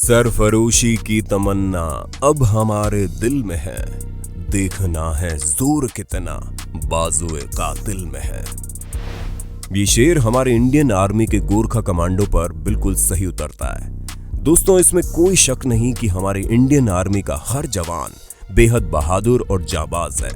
सरफरोशी की तमन्ना अब हमारे दिल में है, देखना है जोर कितना बाजुए कातिल में है। ये शेर हमारे इंडियन आर्मी के गोरखा कमांडो पर बिल्कुल सही उतरता है। दोस्तों, इसमें कोई शक नहीं कि हमारे इंडियन आर्मी का हर जवान बेहद बहादुर और जाबाज है।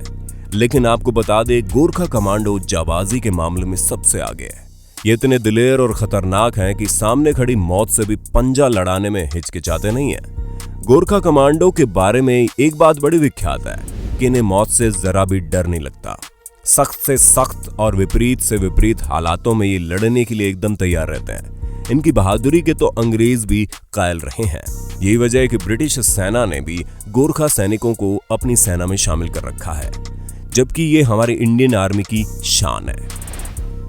लेकिन आपको बता दे, गोरखा कमांडो जाबाजी के मामले में सबसे आगे है। ये इतने दिलेर और खतरनाक हैं कि सामने खड़ी मौत से भी पंजा लड़ाने में हिचकिचाते नहीं हैं। गोरखा कमांडो के बारे में एक बात बड़ी विख्यात है कि इन्हें मौत से जरा भी डर नहीं लगता। सख्त से सख्त और विपरीत से विपरीत हालातों में ये लड़ने के लिए एकदम तैयार रहते हैं। इनकी बहादुरी के तो अंग्रेज भी कायल रहे हैं। यही वजह है कि ब्रिटिश सेना ने भी गोरखा सैनिकों को अपनी सेना में शामिल कर रखा है, जबकि ये हमारे इंडियन आर्मी की शान है।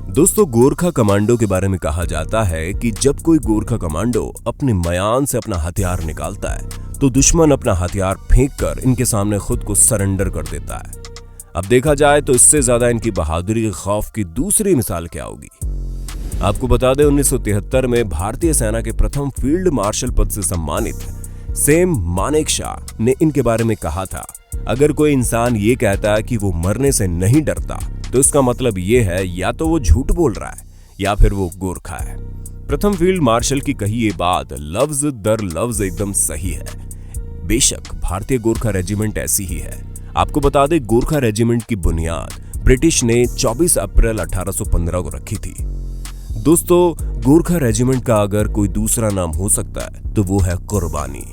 दोस्तों, गोरखा कमांडो के बारे में कहा जाता है कि जब कोई गोरखा कमांडो अपने मयान से अपना हथियार निकालता है तो दुश्मन अपना हथियार फेंककर इनके सामने खुद को सरेंडर कर देता है। अब देखा जाए तो इससे ज्यादा इनकी बहादुरी के खौफ की दूसरी मिसाल क्या होगी। आपको बता दें, 1973 में भारतीय सेना के प्रथम फील्ड मार्शल पद से सम्मानित सैम मानेकशॉ ने इनके बारे में कहा था, अगर कोई इंसान ये कहता है कि वो मरने से नहीं डरता तो इसका मतलब ये है या तो वो झूठ बोल रहा है या फिर वो गोरखा है। प्रथम फील्ड मार्शल की कही ये बात लफ्ज दर लफ्ज एकदम सही है। बेशक भारतीय गोरखा रेजिमेंट ऐसी ही है। आपको बता दें, गोरखा रेजिमेंट की बुनियाद ब्रिटिश ने 24 अप्रैल 1815 को रखी थी। दोस्तों, गोरखा रेजिमेंट का अगर कोई दूसरा नाम हो सकता है तो वो है कुर्बानी।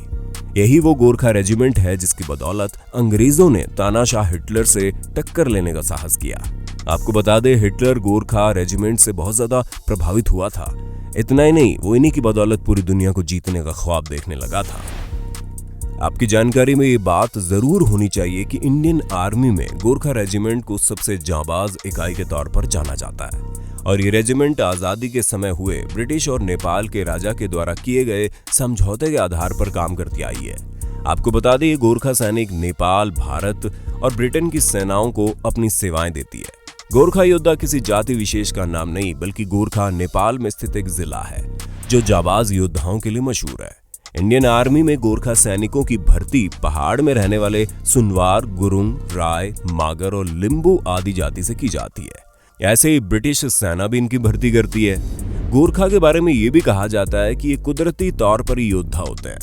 यही वो गोरखा रेजिमेंट है जिसकी बदौलत अंग्रेजों ने तानाशाह हिटलर से टक्कर लेने का साहस किया। आपको बता दें, हिटलर गोरखा रेजिमेंट से बहुत ज्यादा प्रभावित हुआ था। इतना ही नहीं, वो इन्हीं की बदौलत पूरी दुनिया को जीतने का ख्वाब देखने लगा था। आपकी जानकारी में ये बात जरूर होनी चाहिए कि इंडियन आर्मी में गोरखा रेजिमेंट को सबसे जाबाज इकाई के तौर पर जाना जाता है और ये रेजिमेंट आजादी के समय हुए ब्रिटिश और नेपाल के राजा के द्वारा किए गए समझौते के आधार पर काम करती आई है। आपको बता दें, ये गोरखा सैनिक नेपाल, भारत और ब्रिटेन की सेनाओं को अपनी सेवाएं देती है। गोरखा योद्धा किसी जाति विशेष का नाम नहीं, बल्कि गोरखा नेपाल में स्थित एक जिला है जो जाबाज योद्धाओं के लिए मशहूर है। इंडियन आर्मी में गोरखा सैनिकों की भर्ती पहाड़ में रहने वाले सुनवार, गुरुंग, राय, मागर और लिंबू आदि जाति से की जाती है। ऐसे ही ब्रिटिश सेना भी इनकी भर्ती करती है। गोरखा के बारे में ये भी कहा जाता है कि ये कुदरती तौर पर योद्धा होते हैं।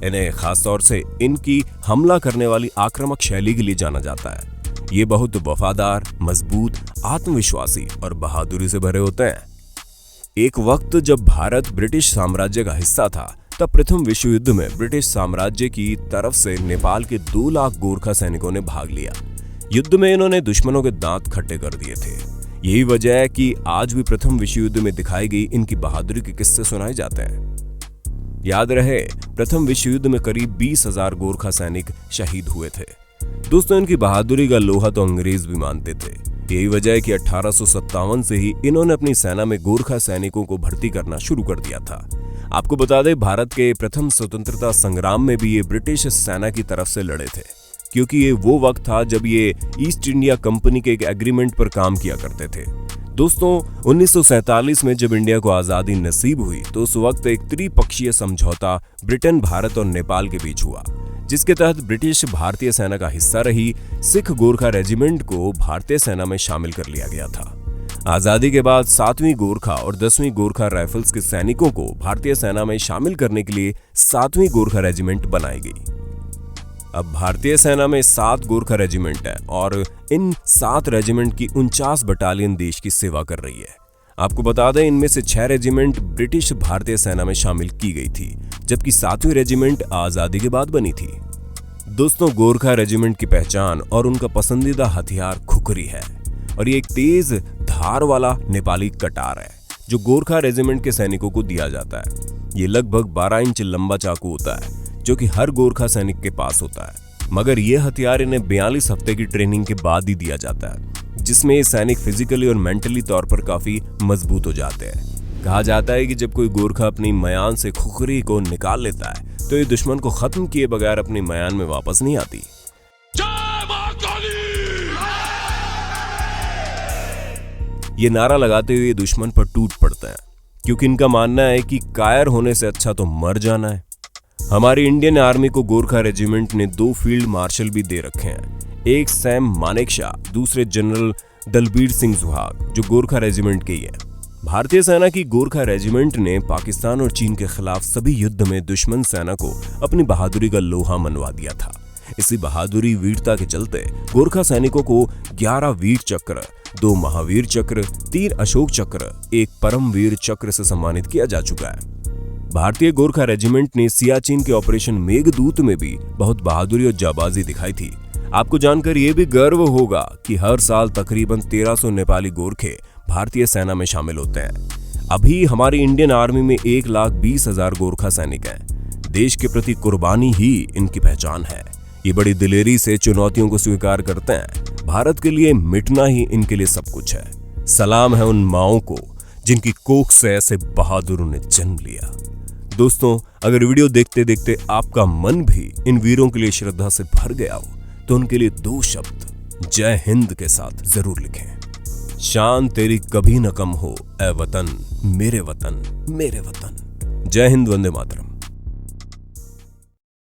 इन्हें खासतौर से इनकी हमला करने वाली आक्रामक शैली के लिए जाना जाता है। ये बहुत वफादार, मजबूत, आत्मविश्वासी और बहादुरी से भरे होते हैं। एक वक्त जब भारत ब्रिटिश साम्राज्य का हिस्सा था, तब प्रथम विश्व युद्ध में ब्रिटिश साम्राज्य की तरफ से नेपाल के 2 लाख गोरखा सैनिकों ने भाग लिया। युद्ध में इन्होंने दुश्मनों के दांत खट्टे कर दिए थे। यही वजह है कि आज भी प्रथम विश्व युद्ध में दिखाई गई इनकी बहादुरी के किस्से सुनाए जाते हैं। याद रहे, प्रथम विश्व युद्ध में करीब 20,000 गोरखा सैनिक शहीद हुए थे। दोस्तों, इनकी बहादुरी का लोहा तो अंग्रेज भी मानते थे। यही वजह है कि 1857 से ही इन्होंने अपनी सेना में गोरखा सैनिकों को भर्ती करना शुरू कर दिया था। आपको बता दें, भारत के प्रथम स्वतंत्रता संग्राम में भी ये ब्रिटिश सेना की तरफ से लड़े थे, क्योंकि ये वो वक्त था जब ये ईस्ट इंडिया कंपनी के एक एग्रीमेंट पर काम किया करते थे। दोस्तों, 1947 में जब इंडिया को आजादी नसीब हुई तो उस वक्त एक त्रिपक्षीय समझौता ब्रिटेन, भारत और नेपाल के बीच हुआ, जिसके तहत ब्रिटिश भारतीय सेना का हिस्सा रही सिख गोरखा रेजिमेंट को भारतीय सेना में शामिल कर लिया गया था। आजादी के बाद 7वीं गोरखा और 10वीं गोरखा राइफल्स के सैनिकों को भारतीय सेना में शामिल करने के लिए 7वीं गोरखा रेजिमेंट बनाई गई। अब भारतीय सेना में 7 गोरखा रेजिमेंट है और इन 7 रेजिमेंट की 49 बटालियन देश की सेवा कर रही है। आपको बता दें, इनमें से 6 रेजिमेंट ब्रिटिश भारतीय सेना में शामिल की गई थी, जबकि 7वीं रेजिमेंट आजादी के बाद बनी थी। दोस्तों, गोरखा रेजिमेंट की पहचान और उनका पसंदीदा हथियार खुखरी है और ये एक तेज धार वाला नेपाली कटार है जो गोरखा रेजिमेंट के सैनिकों को दिया जाता है। ये लगभग 12 इंच लंबा चाकू होता है जो कि हर गोरखा सैनिक के पास होता है, मगर यह हथियार इन्हें 42 हफ्ते की ट्रेनिंग के बाद ही दिया जाता है, जिसमें ये सैनिक फिजिकली और मेंटली तौर पर काफी मजबूत हो जाते हैं। कहा जाता है कि जब कोई गोरखा अपनी मयान से खुखरी को निकाल लेता है तो ये दुश्मन को खत्म किए बगैर अपनी मयान में वापस नहीं आती। ये नारा लगाते हुए दुश्मन पर टूट पड़ता है, क्योंकि इनका मानना है कि कायर होने से अच्छा तो मर जाना है। हमारी इंडियन आर्मी को गोरखा रेजिमेंट ने 2 फील्ड मार्शल भी दे रखे हैं, एक सैम मानेकशॉ, दूसरे जनरल दलबीर सिंह सुहाग जो गोरखा रेजिमेंट के ही है। भारतीय सेना की गोरखा रेजिमेंट ने पाकिस्तान और चीन के खिलाफ सभी युद्ध में दुश्मन सेना को अपनी बहादुरी का लोहा मनवा दिया था। इसी बहादुरी वीरता के चलते गोरखा सैनिकों को 11 वीर चक्र, 2 महावीर चक्र, 3 अशोक चक्र, 1 परमवीर चक्र से सम्मानित किया जा चुका है। भारतीय गोरखा रेजिमेंट ने सियाचिन के ऑपरेशन मेघदूत में भी बहुत बहादुरी और जाबाजी दिखाई थी। आपको जानकर यह भी गर्व होगा कि हर साल तकरीबन 1300 नेपाली गोरखे भारतीय सेना में शामिल होते हैं। अभी हमारी इंडियन आर्मी में 1,20,000 गोरखा सैनिक हैं। देश के प्रति कुर्बानी ही इनकी पहचान है। ये बड़ी दिलेरी से चुनौतियों को स्वीकार करते हैं। भारत के लिए मिटना ही इनके लिए सब कुछ है। सलाम है उन माओं को जिनकी कोख से ऐसे बहादुरों ने जन्म लिया। दोस्तों, अगर वीडियो देखते देखते आपका मन भी इन वीरों के लिए श्रद्धा से भर गया हो तो उनके लिए 2 शब्द जय हिंद के साथ जरूर लिखें। शान तेरी कभी न कम हो ए वतन, मेरे वतन, मेरे वतन। जय हिंद, वंदे मातरम।